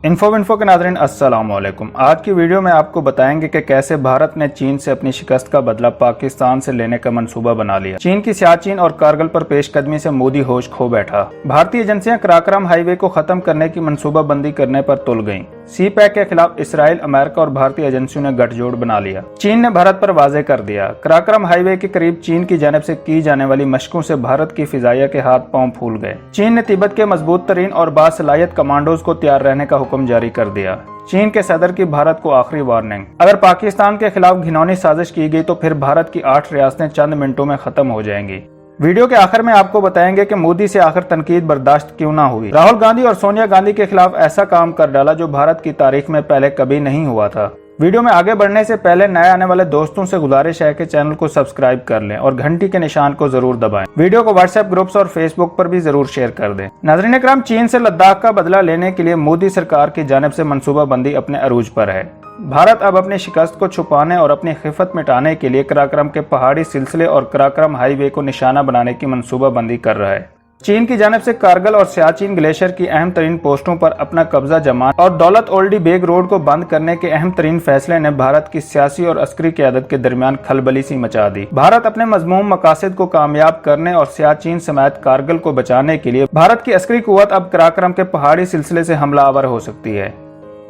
Info के नाज़रीन अस्सलाम वालेकुम। आज की वीडियो में आपको बताएंगे कि कैसे भारत ने चीन से अपनी शिकस्त का बदला पाकिस्तान से लेने का मंसूबा बना लिया। चीन की सियाचिन और कारगिल पर पेशकदमी से मोदी होश खो बैठा। भारतीय एजेंसियां कराकरम हाईवे को खत्म करने की मंसूबा बंदी करने पर तुल गईं। सी पैक के खिलाफ इसराइल, अमेरिका और भारतीय एजेंसियों ने गठजोड़ बना लिया। चीन ने भारत पर वाजे कर दिया। कराकरम हाईवे के करीब चीन की जानिब से की जाने वाली मशकों से भारत की फिजाइया के हाथ पांव फूल गए। चीन ने तिब्बत के मजबूत तरीन और बासलाहियत कमांडोज को तैयार रहने का हुक्म जारी कर दिया। चीन के सदर की भारत को आखिरी वार्निंग, अगर पाकिस्तान के खिलाफ घिनौनी साजिश की गई तो फिर भारत की 8 रियासतें चंद मिनटों में खत्म हो जाएंगी। वीडियो के आखिर में आपको बताएंगे कि मोदी से आखिर तनकीद बर्दाश्त क्यों ना हुई। राहुल गांधी और सोनिया गांधी के खिलाफ ऐसा काम कर डाला जो भारत की तारीख में पहले कभी नहीं हुआ था। वीडियो में आगे बढ़ने से पहले नए आने वाले दोस्तों से गुजारिश है कि चैनल को सब्सक्राइब कर लें और घंटी के निशान को जरूर दबाएं। वीडियो को व्हाट्सएप ग्रुप्स और फेसबुक पर भी जरूर शेयर कर दें। नाज़रीन इकराम, चीन से लद्दाख का बदला लेने के लिए मोदी सरकार की जानिब से मंसूबाबंदी अपने अरूज पर है। भारत अब अपनी शिकस्त को छुपाने और अपनी खिफत मिटाने के लिए कराकरम के पहाड़ी सिलसिले और कराकरम हाईवे को निशाना बनाने की मंसूबाबंदी कर रहा है। चीन की जानिब से कारगिल और सियाचिन ग्लेशियर की अहम तरीन पोस्टों पर अपना कब्जा जमा और दौलत ओल्डी बेग रोड को बंद करने के अहम तरीन फैसले ने भारत की सियासी और अस्करी क़यादत के दरमियान खलबली सी मचा दी। भारत अपने मजमूम मकासद को कामयाब करने और सियाचिन समेत कारगिल को बचाने के लिए भारत की अस्करी कुव्वत अब कराकरम के पहाड़ी सिलसिले से हमलावर हो सकती है,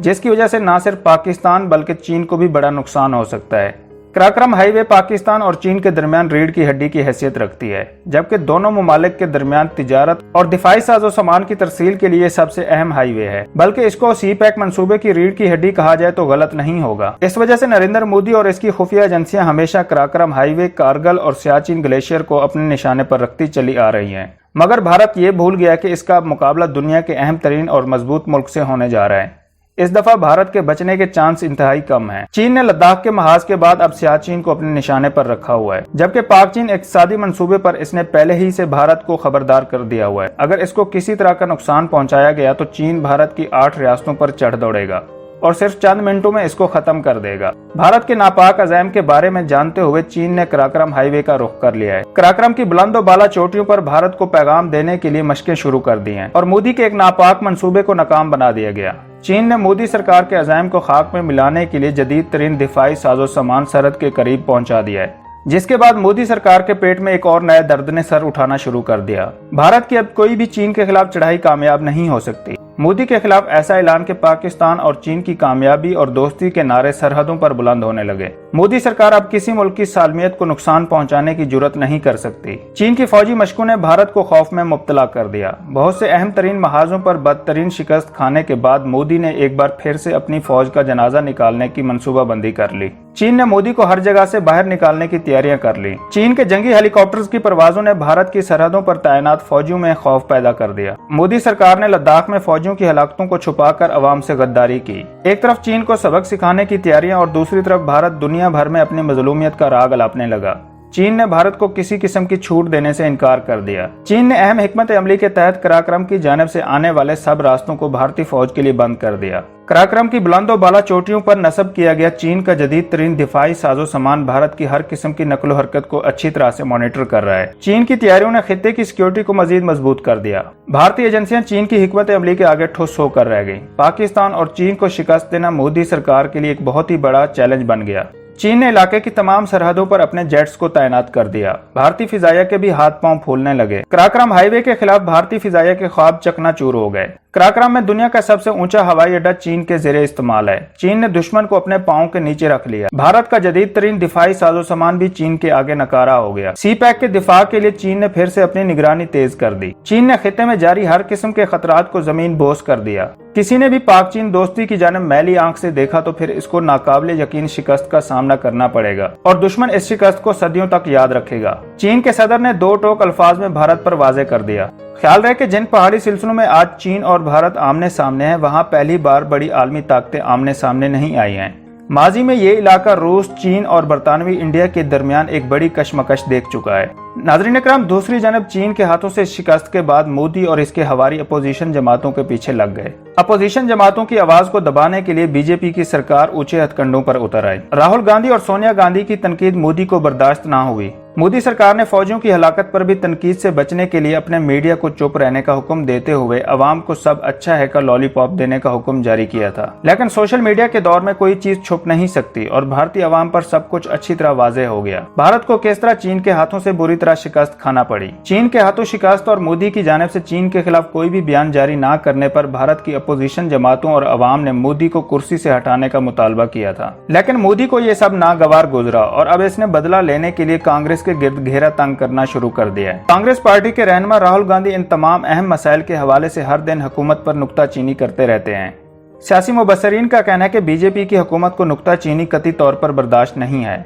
जिसकी वजह से न सिर्फ पाकिस्तान बल्कि चीन को भी बड़ा नुकसान हो सकता है। कराकरम हाईवे पाकिस्तान और चीन के दरमियान रीढ़ की हड्डी की हैसियत रखती है, जबकि दोनों ममालिक के दरमियान तिजारत और दिफाई साजो सामान की तरसील के लिए सबसे अहम हाईवे है। बल्कि इसको सी पैक मंसूबे की रीढ़ की हड्डी कहा जाए तो गलत नहीं होगा। इस वजह से नरेंद्र मोदी और इसकी खुफिया एजेंसियां हमेशा कराकरम हाईवे, कारगिल और सियाचिन ग्लेशियर को अपने निशाने पर रखती चली आ रही है। मगर भारत ये भूल गया कि इसका मुकाबला दुनिया के अहम तरीन और मजबूत मुल्क से होने जा रहा है। इस दफा भारत के बचने के चांस इंतहाई कम हैं। चीन ने लद्दाख के महाज के बाद अब सियाचिन को अपने निशाने पर रखा हुआ है, जबकि पाक चीन इक्तिसादी मंसूबे पर इसने पहले ही से भारत को खबरदार कर दिया हुआ है। अगर इसको किसी तरह का नुकसान पहुंचाया गया तो चीन भारत की 8 रियासतों पर चढ़ दौड़ेगा और सिर्फ चंद मिनटों में इसको खत्म कर देगा। भारत के नापाक अज़ैम के बारे में जानते हुए चीन ने कराकरम हाईवे का रुख कर लिया है। कराकरम की बुलंद और बाला चोटियों पर भारत को पैगाम देने के लिए मशकें शुरू कर दी हैं और मोदी के एक नापाक मंसूबे को नाकाम बना दिया गया। चीन ने मोदी सरकार के अज़ैम को खाक में मिलाने के लिए जदीद तरीन दिफाई साजो सामान सरहद के करीब पहुंचा दिया है, जिसके बाद मोदी सरकार के पेट में एक और नया दर्द ने सर उठाना शुरू कर दिया। भारत की अब कोई भी चीन के खिलाफ चढ़ाई कामयाब नहीं हो सकती। मोदी के खिलाफ ऐसा ऐलान कि पाकिस्तान और चीन की कामयाबी और दोस्ती के नारे सरहदों पर बुलंद होने लगे। मोदी सरकार अब किसी मुल्क की सालमियत को नुकसान पहुंचाने की जुर्रत नहीं कर सकती। चीन की फौजी मशकों ने भारत को खौफ में मुब्तला कर दिया। बहुत से अहम तरीन महाजों पर बदतरीन शिकस्त खाने के बाद मोदी ने एक बार फिर से अपनी फौज का जनाजा निकालने की मंसूबाबंदी कर ली। चीन ने मोदी को हर जगह से बाहर निकालने की तैयारियां कर ली। चीन के जंगी हेलीकॉप्टर्स की परवाजों ने भारत की सरहदों पर तैनात फौजियों में खौफ पैदा कर दिया। मोदी सरकार ने लद्दाख में फौजियों की हलाकतों को छुपाकर अवाम से गद्दारी की। एक तरफ चीन को सबक सिखाने की तैयारियां और दूसरी तरफ भारत दुनिया भर में अपनी मजलूमियत का राग अलापने लगा। चीन ने भारत को किसी किस्म की छूट देने से इनकार कर दिया। चीन ने अहम हिकमत अमली के तहत कराकरम की जानिब से आने वाले सब रास्तों को भारतीय फौज के लिए बंद कर दिया। कराकरम की बुलंद और बाला चोटियों पर नस्ब किया गया चीन का जदीद तरीन दिफाई साजो सामान भारत की हर किस्म की नकलो हरकत को अच्छी तरह से मॉनिटर कर रहा है। चीन की तैयारियों ने खित्ते की सिक्योरिटी को मजीद मजबूत कर दिया। भारतीय एजेंसियां चीन की हिकमत अमली के आगे ठुस होकर रह गई। पाकिस्तान और चीन को शिकस्त देना मोदी सरकार के लिए एक बहुत ही बड़ा चैलेंज बन गया। चीन ने इलाके की तमाम सरहदों पर अपने जेट्स को तैनात कर दिया। भारतीय फिजाइया के भी हाथ पांव फूलने लगे। कराकरम हाईवे के खिलाफ भारतीय फिजाइया के ख्वाब चकनाचूर हो गए। कराकरम में दुनिया का सबसे ऊंचा हवाई अड्डा चीन के ज़ेरे इस्तेमाल है। चीन ने दुश्मन को अपने पांव के नीचे रख लिया। भारत का जदीद तरीन दिफाई साजो सामान भी चीन के आगे नकारा हो गया। सी पैक के दिफा के लिए चीन ने फिर से अपनी निगरानी तेज कर दी। चीन ने खित्ते में जारी हर किस्म के खतरात को जमीन बोस कर दिया। किसी ने भी पाक चीन दोस्ती की जानिब मैली आंख से देखा तो फिर इसको नाकाबिले यकीन शिकस्त का सामना करना पड़ेगा और दुश्मन इस शिकस्त को सदियों तक याद रखेगा। चीन के सदर ने 2 टोक अल्फाज में भारत पर वाजे कर दिया। ख्याल रहे कि जिन पहाड़ी सिलसिलों में आज चीन और भारत आमने सामने हैं, वहां पहली बार बड़ी आलमी ताकतें आमने सामने नहीं आई हैं। माजी में ये इलाका रूस, चीन और बरतानवी इंडिया के दरमियान एक बड़ी कशमकश देख चुका है। नाज़रीन इकराम, दूसरी जानब चीन के हाथों से शिकस्त के बाद मोदी और इसके हवारी अपोजिशन जमातों के पीछे लग गए। अपोजिशन जमातों की आवाज को दबाने के लिए बीजेपी की सरकार ऊंचे हथकंडों पर उतर आई। राहुल गांधी और सोनिया गांधी की तनकीद मोदी को बर्दाश्त न हुई। मोदी सरकार ने फौजियों की हलाकत पर भी तनकीद से बचने के लिए अपने मीडिया को चुप रहने का हुक्म देते हुए अवाम को सब अच्छा है का लॉलीपॉप देने का हुक्म जारी किया था। लेकिन सोशल मीडिया के दौर में कोई चीज छुप नहीं सकती और भारतीय अवाम पर सब कुछ अच्छी तरह वाज़ेह हो गया। भारत को किस तरह चीन के हाथों से बुरी तरह शिकस्त खाना पड़ी। चीन के हाथों शिकस्त और मोदी की जानिब से चीन के खिलाफ कोई भी बयान जारी न करने पर भारत की अपोजिशन जमातों और अवाम ने मोदी को कुर्सी से हटाने का मुतालबा किया था। लेकिन मोदी को ये सब नागवार गुजरा और अब इसने बदला लेने के लिए कांग्रेस के गिर्द घेरा तंग करना शुरू कर दिया है। कांग्रेस पार्टी के रहनुमा राहुल गांधी इन तमाम अहम मसाइल के हवाले से हर दिन हुकूमत पर नुक्ताचीनी करते रहते हैं। सियासी मुबस्सरीन का कहना है कि बीजेपी की हुकूमत को नुक्ताचीनी कतई तौर पर बर्दाश्त नहीं है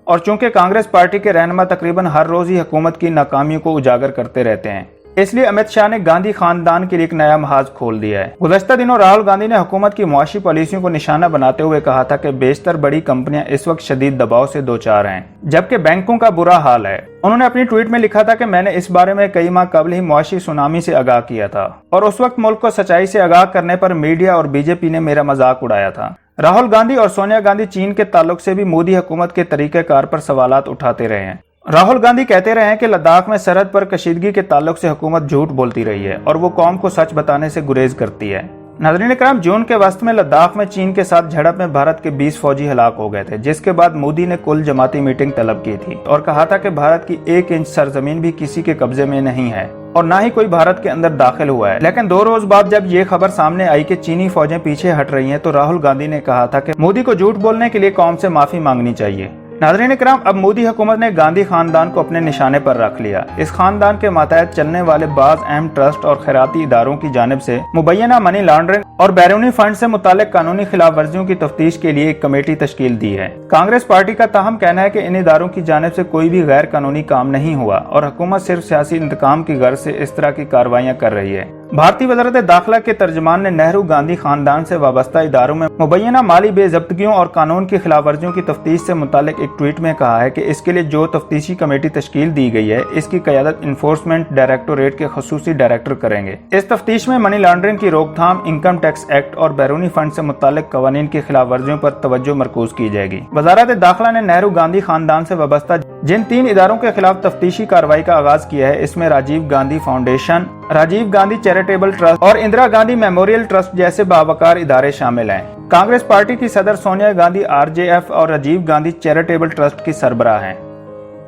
और चूंकि कांग्रेस पार्टी के रहनुमा तकरीबन हर रोज ही हुकूमत की नाकामियों को उजागर करते रहते हैं, इसलिए अमित शाह ने गांधी खानदान के लिए एक नया महाज खोल दिया है। गुज़श्ता दिनों राहुल गांधी ने हुकूमत की मुआशी पॉलिसियों को निशाना बनाते हुए कहा था कि बेशतर बड़ी कंपनियां इस वक्त शदीद दबाव से दो चार हैं, जबकि बैंकों का बुरा हाल है। उन्होंने अपनी ट्वीट में लिखा था कि मैंने इस बारे में कई माह कबल ही मुआशी सुनामी से आगाह किया था और उस वक्त मुल्क को सच्चाई से आगाह करने पर मीडिया और बीजेपी ने मेरा मजाक उड़ाया था। राहुल गांधी और सोनिया गांधी चीन के ताल्लुक से भी मोदी हुकूमत के तरीक़ेकार पर सवालात उठाते रहे हैं। राहुल गांधी कहते रहे हैं कि लद्दाख में सरहद पर कशीदगी के ताल्लुक से हुकूमत झूठ बोलती रही है और वो कौम को सच बताने से गुरेज करती है। नाज़रीन इकराम, जून के वस्त में लद्दाख में चीन के साथ झड़प में भारत के 20 फौजी हलाक हो गए थे, जिसके बाद मोदी ने कुल जमाती मीटिंग तलब की थी और कहा था कि भारत की 1 इंच सरजमीन भी किसी के कब्जे में नहीं है और ना ही कोई भारत के अंदर दाखिल हुआ है। लेकिन 2 रोज बाद जब ये खबर सामने आई कि चीनी फौजें पीछे हट रही हैं, तो राहुल गांधी ने कहा था कि मोदी को झूठ बोलने के लिए कौम से माफी मांगनी चाहिए। नाज़रीन इकराम, अब मोदी हुकूमत ने गांधी खानदान को अपने निशाने पर रख लिया। इस खानदान के मातहत चलने वाले बाज अहम ट्रस्ट और खैराती इदारों की जानिब से मुबैना मनी लॉन्ड्रिंग और बैरूनी फंड से मुतालिक कानूनी खिलाफ वर्जियों की तफ्तीश के लिए एक कमेटी तश्कील दी है। कांग्रेस पार्टी का ताहम कहना है कि इन इदारों की जानिब से कोई भी गैर कानूनी काम नहीं हुआ और हुकूमत सिर्फ सियासी इंतकाम की गर्ज से इस तरह की कार्रवाइयाँ कर रही है। भारतीय वज़ारत दाखिला के तर्जमान ने नेहरू गांधी खानदान से वाबस्ता इदारों में मुबैना माली बेज़ब्तियों और कानून की खिलाफ वर्जियों की तफ्तीश से मुतालिक एक ट्वीट में कहा है कि इसके लिए जो तफ्तीशी कमेटी तश्कील दी गई है, इसकी क़यादत इन्फोर्समेंट डायरेक्टोरेट के खसूसी डायरेक्टर करेंगे। इस तफ्तीश में मनी लॉन्ड्रिंग की रोकथाम, इनकम टैक्स एक्ट और बैरूनी फंड से मुतालिक कवानीन की खिलाफ वर्जियों पर तवज्जो मरकूज की जाएगी। वज़ारत दाखिला ने नेहरू गांधी खानदान से वाबस्ता जिन 3 इदारों के खिलाफ तफ्तीशी कार्रवाई का आगाज किया है, इसमें Rajiv Gandhi foundation, Rajiv Gandhi charitable trust और इंदिरा गांधी मेमोरियल ट्रस्ट जैसे बावकार इदारे शामिल हैं। कांग्रेस पार्टी की सदर सोनिया गांधी RJF और राजीव गांधी चैरिटेबल ट्रस्ट की सरबराह हैं,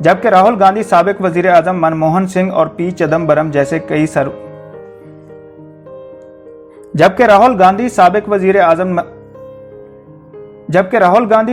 जबकि राहुल गांधी साबिक वजीर आजम मनमोहन सिंह और P चिदम्बरम जैसे कई राहुल गांधी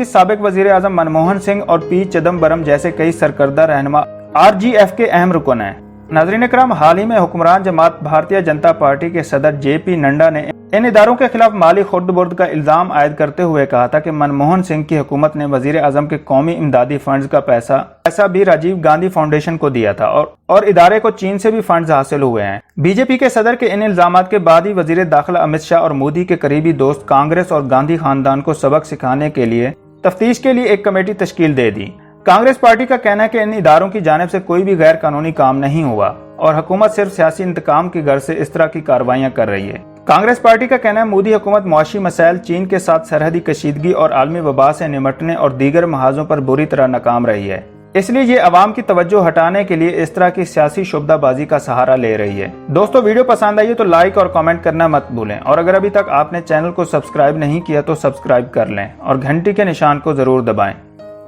साबिक वजीर आजम मनमोहन सिंह और P चिदम्बरम जैसे कई सरकर्दा रहनुमा RGF के अहम रुकन हैं। नाज़रीन इकराम, हाल ही में हुक्मरान जमात भारतीय जनता पार्टी के सदर JP नड्डा ने इन इदारों के खिलाफ माली खुर्द-बुर्द का इल्जाम आयद करते हुए कहा था कि मनमोहन सिंह की हुकूमत ने वजीर आजम के कौमी इमदादी फंड्स का पैसा भी राजीव गांधी फाउंडेशन को दिया था और इदारे को चीन से भी फंड्स हासिल हुए हैं। बीजेपी के सदर के इन इल्जामात के बाद ही वजीर दाखिला अमित शाह और मोदी के करीबी दोस्त कांग्रेस और गांधी खानदान को सबक सिखाने के लिए तफ्तीश के लिए एक कमेटी तश्कील दे दी। कांग्रेस पार्टी का कहना है कि इन इदारों की जानिब से कोई भी गैर कानूनी काम नहीं हुआ और हुकूमत सिर्फ सियासी इंतकाम की गर्ज से इस तरह की कार्रवाइयां कर रही है। कांग्रेस पार्टी का कहना है मोदी हुकूमत मुआशी मसाइल, चीन के साथ सरहदी कशीदगी और आलमी वबा से निमटने और दीगर महाजों पर बुरी तरह नाकाम रही है, इसलिए ये अवाम की तवज्जो हटाने के लिए इस तरह की सियासी शुबदाबाजी का सहारा ले रही है। दोस्तों, वीडियो पसंद आई तो लाइक और कमेंट करना मत भूलें और अगर अभी तक आपने चैनल को सब्सक्राइब नहीं किया तो सब्सक्राइब कर लें और घंटी के निशान को जरूर दबाएं।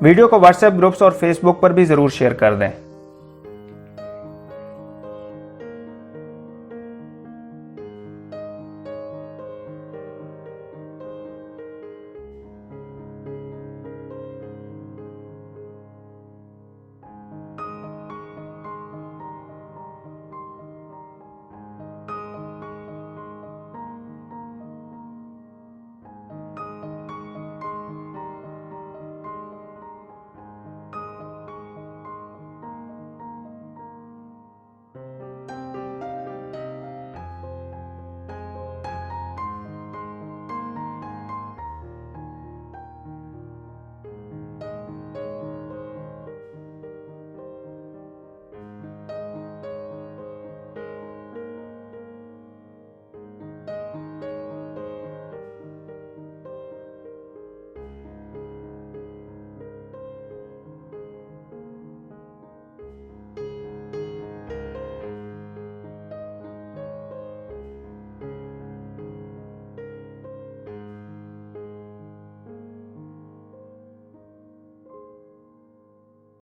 वीडियो को व्हाट्सएप ग्रुप्स और फेसबुक पर भी जरूर शेयर कर दें।